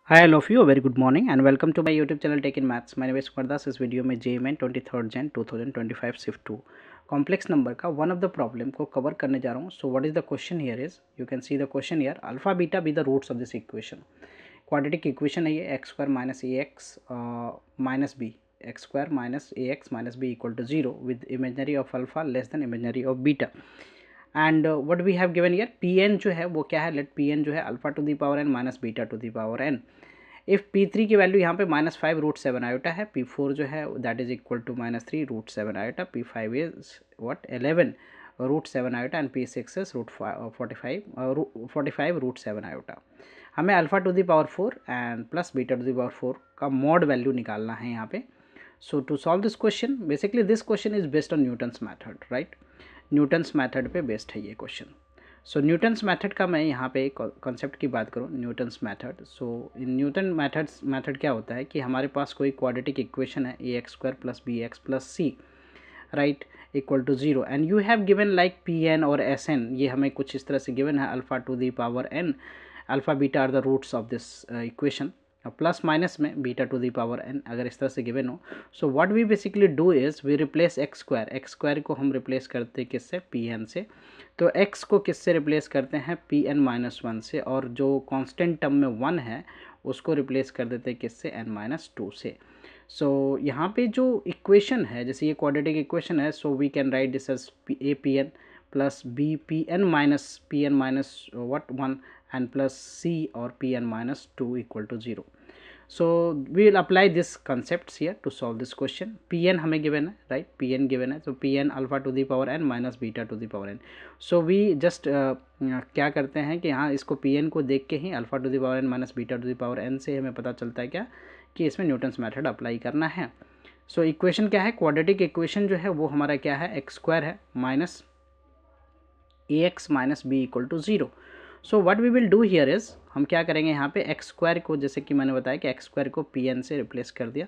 Hi all of you, a very good morning and welcome to my YouTube channel Take in Maths. My name is Kumar Das. इस video में JMN 23rd Jan 2025 Shift 2 complex number का one of the problem को cover करने जा रहा हूँ. So what is the question here is you can see the question here alpha beta be the roots of this equation. Quadratic equation है ये x square minus a x minus b x square minus a x minus b equal to zero with imaginary of alpha less than imaginary of beta. And what we have given here p n जो है वो क्या है. Late P n जो है alpha to the power n minus beta to the power n. If P3 की value यहाँ पे -5 √7 आयोटा है. P4 जो है that is equal to -3 √7 iota. P5 is what 11 √7 iota and P6 is √45 √7 iota. हमें alpha to the power 4 and plus beta to the power 4 का mod value निकालना है यहाँ पे. So to solve this question, basically this question is based on Newton's method, right. Newton's method पे बेस्ड है ये क्वेश्चन. सो न्यूटन्स मैथड का मैं यहाँ पे एक कॉन्सेप्ट की बात करूँ, Newton's method. So in newton method क्या होता है कि हमारे पास कोई क्वाड्रेटिक इक्वेशन है a x square plus b x plus c, right, equal to zero and you have given like p n और एस एन. ये हमें कुछ इस तरह से गिवन है. Alpha to the power n, alpha beta are the roots of this equation. Plus minus में beta to the power n अगर इस तरह से गिवन हो. So what we basically do is we replace x square को हम replace करते हैं किससे, पी एन से. तो एक्स को किससे रिप्लेस करते हैं, पी एन माइनस वन से. और जो कांस्टेंट टर्म में वन है उसको रिप्लेस कर देते हैं किससे, एन माइनस टू से. सो यहाँ पे जो इक्वेशन है, जैसे ये क्वाड्रेटिक इक्वेशन है, so we can write this as a p n plus b p n minus what 1 and plus c or pn minus 2 equal to 0. So we will apply this concepts here to solve this question. pn हमें given है, right, pn given है. So pn alpha to the power n minus beta to the power n. So we just क्या करते हैं कि यहाँ इसको pn को देख के ही alpha to the power n minus beta to the power n से हमें पता चलता है क्या कि इसमें न्यूटन्स मैथड अप्लाई करना है. सो इक्वेशन क्या है, क्वाड्रेटिक इक्वेशन जो है वो हमारा क्या है, एक्स स्क्वायर है minus a x minus b equal to zero. So what we will do here is हम क्या करेंगे यहाँ पे एक्स स्क्वायर को, जैसे कि मैंने बताया कि एक्स स्क्वायर को पी एन से रिप्लेस कर दिया,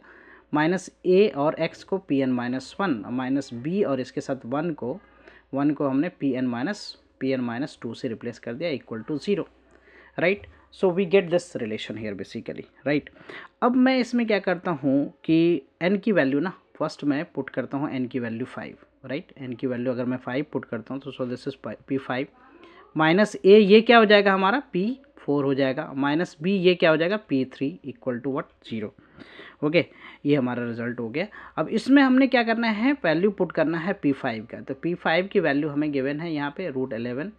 माइनस ए और एक्स को p n minus one, minus b और इसके साथ वन को हमने पी एन माइनस टू से रिप्लेस कर दिया equal to zero, right. So we get this relation here basically, right. अब मैं इसमें क्या करता हूँ कि एन की वैल्यू ना फर्स्ट मैं पुट करता हूँ एन की वैल्यू 5, राइट. एन की वैल्यू अगर मैं 5 पुट करता हूँ तो so this is P5 minus a, ये क्या हो जाएगा हमारा P4 हो जाएगा, माइनस बी ये क्या हो जाएगा P3 equal to what 0. Okay, ये हमारा रिजल्ट हो गया. अब इसमें हमने क्या करना है, वैल्यू पुट करना है P5 का. तो P5 की वैल्यू हमें गिवन है यहाँ पे √11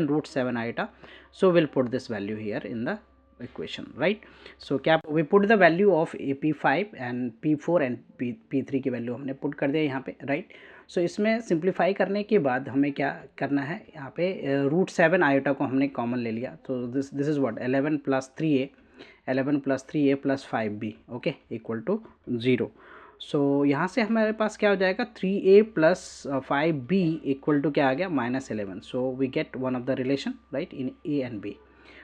√7 iota. So will put this value here in the equation, right. So क्या we put the value of P5 and P4 and P3 की वैल्यू हमने पुट कर दिया यहाँ पे, राइट. सो इसमें सिंप्लीफाई करने के बाद हमें क्या करना है, यहाँ पे √7 आयोटा को हमने कॉमन ले लिया. तो this is what 11 plus 3a plus 5b, okay, equal to 0. सो यहाँ से हमारे पास क्या हो जाएगा 3a plus 5b equal to क्या आ गया -11. So we get one of the relation, right, in a and b.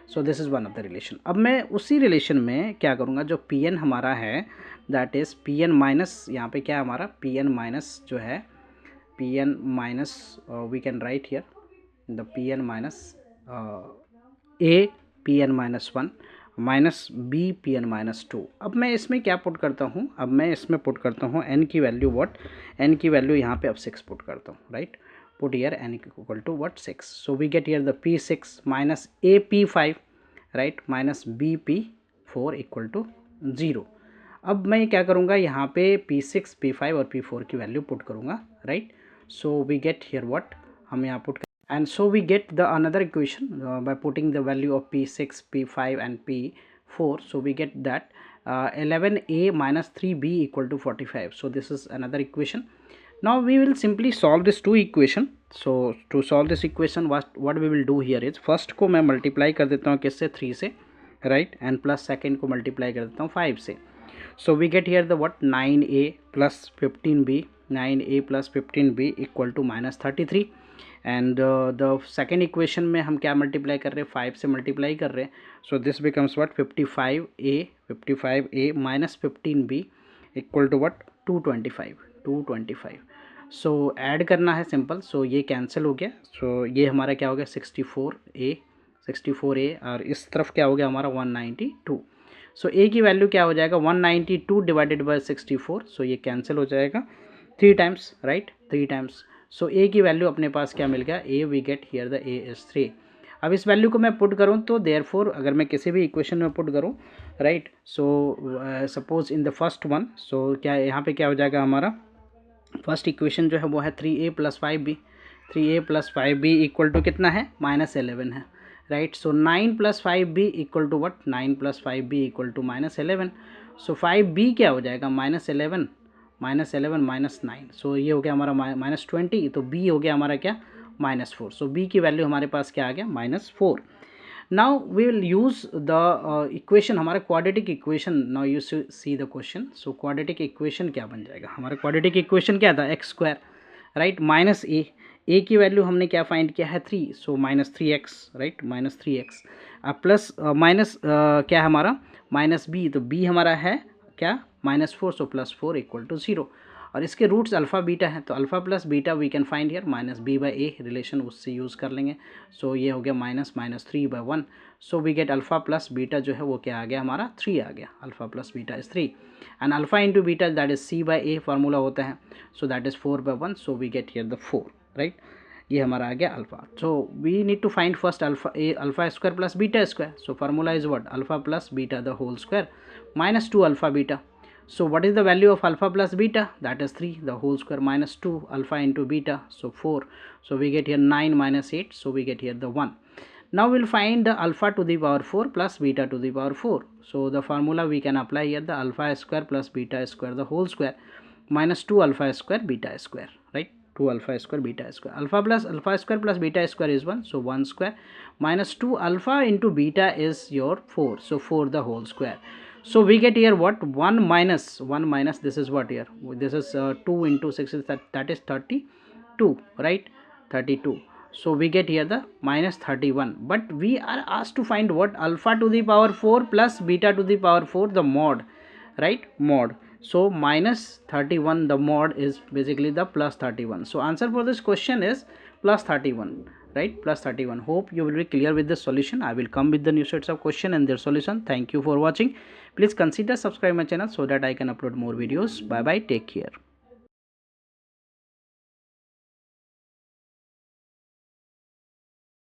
So this is one of the relation. अब मैं उसी रिलेशन में क्या करूँगा, जो पी एन हमारा है that is p n minus, यहाँ पे क्या हमारा पी एन माइनस जो है p n minus we can write here the p n minus a p n minus one minus b p n minus two. अब मैं इसमें क्या पुट करता हूँ, अब मैं इसमें पुट करता हूँ एन की वैल्यू व्हाट, एन की वैल्यू यहाँ पे अब 6 पुट करता हूँ, right. put here n equal to what 6. So we get here the P6 minus AP5, right, minus BP4 equal to 0. अब मैं क्या करूँगा यहाँ पे P6 P5 और P4 की वैल्यू पुट करूँगा, right. So we get here what, हम यहाँ put and so we get the another equation by putting the value of P6 P5 and P4. So we get that 11a minus 3b equal to 45. So this is another equation. Now we will simply solve this two equation. So to solve this equation what we will do here is first को मैं multiply कर देता हूँ किससे 3 से, right, and plus second को multiply कर देता हूँ 5 से. So we get here the what 9a plus 15b equal to -33. And the second equation में हम क्या मल्टीप्लाई कर रहे हैं, 5 से मल्टीप्लाई कर रहे हैं. So this becomes what 55a minus 15b equal to what 225. So add करना है सिंपल. सो ये कैंसिल हो गया. सो ये हमारा क्या हो गया 64a और इस तरफ क्या हो गया हमारा 192. सो ए की वैल्यू क्या हो जाएगा 192 डिवाइडेड बाय 64, सो ये कैंसिल हो जाएगा 3 times, right, 3 times. So a की वैल्यू अपने पास क्या मिल गया, a we get here the a is 3। अब इस वैल्यू को मैं पुट करूँ तो देयरफॉर अगर मैं किसी भी इक्वेशन में पुट करूँ, right, so suppose in the first one, so क्या यहाँ पे क्या हो जाएगा हमारा फर्स्ट इक्वेशन जो है वो है 3a + 5b, 3a + 5b equal to कितना है -11 है, right. So 9 + 5b equal to what, 9 + 5b equal to -11। So 5b क्या हो जाएगा -11 -9, सो ये हो गया हमारा -20, तो b हो गया हमारा क्या -4। सो b की वैल्यू हमारे पास क्या आ गया -4। Now we will use the equation, हमारा quadratic equation. Now you see the question. So quadratic equation क्या बन जाएगा, हमारा क्वाड्रेटिक इक्वेशन क्या था x², राइट, माइनस ए की वैल्यू हमने क्या फाइंड किया है 3, सो -3x, right, -3x plus minus क्या है हमारा -b, तो b हमारा है क्या -4, सो +4 इक्वल टू 0। और इसके रूट्स अल्फ़ा बीटा है, तो alpha plus beta we can find here -b/a relation, उससे यूज़ कर लेंगे। सो ये हो गया -3/1, so we get alpha plus beta जो है वो क्या आ गया हमारा 3 आ गया, alpha plus beta is 3 and alpha into beta that is c/a formula होता है, so that is 4/1, so we get here the 4, right. ये हमारा आ गया alpha. So we need to find first alpha square plus beta square, so formula is what, alpha plus beta the whole square -2 alpha beta. So what is the value of alpha plus beta? That is 3, the whole square minus 2 alpha into beta, so 4. So we get here 9 minus 8, so we get here the 1. Now we'll find the alpha to the power 4 plus beta to the power 4. So the formula we can apply here, the alpha square plus beta square the whole square minus 2 alpha square beta square, right? 2 alpha square beta square. Alpha plus alpha square plus beta square is 1, so 1 square minus 2 alpha into beta is your 4, so 4 the whole square. So we get here what, 1 minus this is what here, this is 2 into 6 is that is 32, right, 32. So we get here the -31, but we are asked to find what, alpha to the power 4 plus beta to the power 4, the mod, right, mod. So -31, the mod is basically the +31. So answer for this question is +31, right, +31. Hope you will be clear with the solution. I will come with the new sets of question and their solution. Thank you for watching. Please consider subscribe my channel so that I can upload more videos. Bye bye, take care.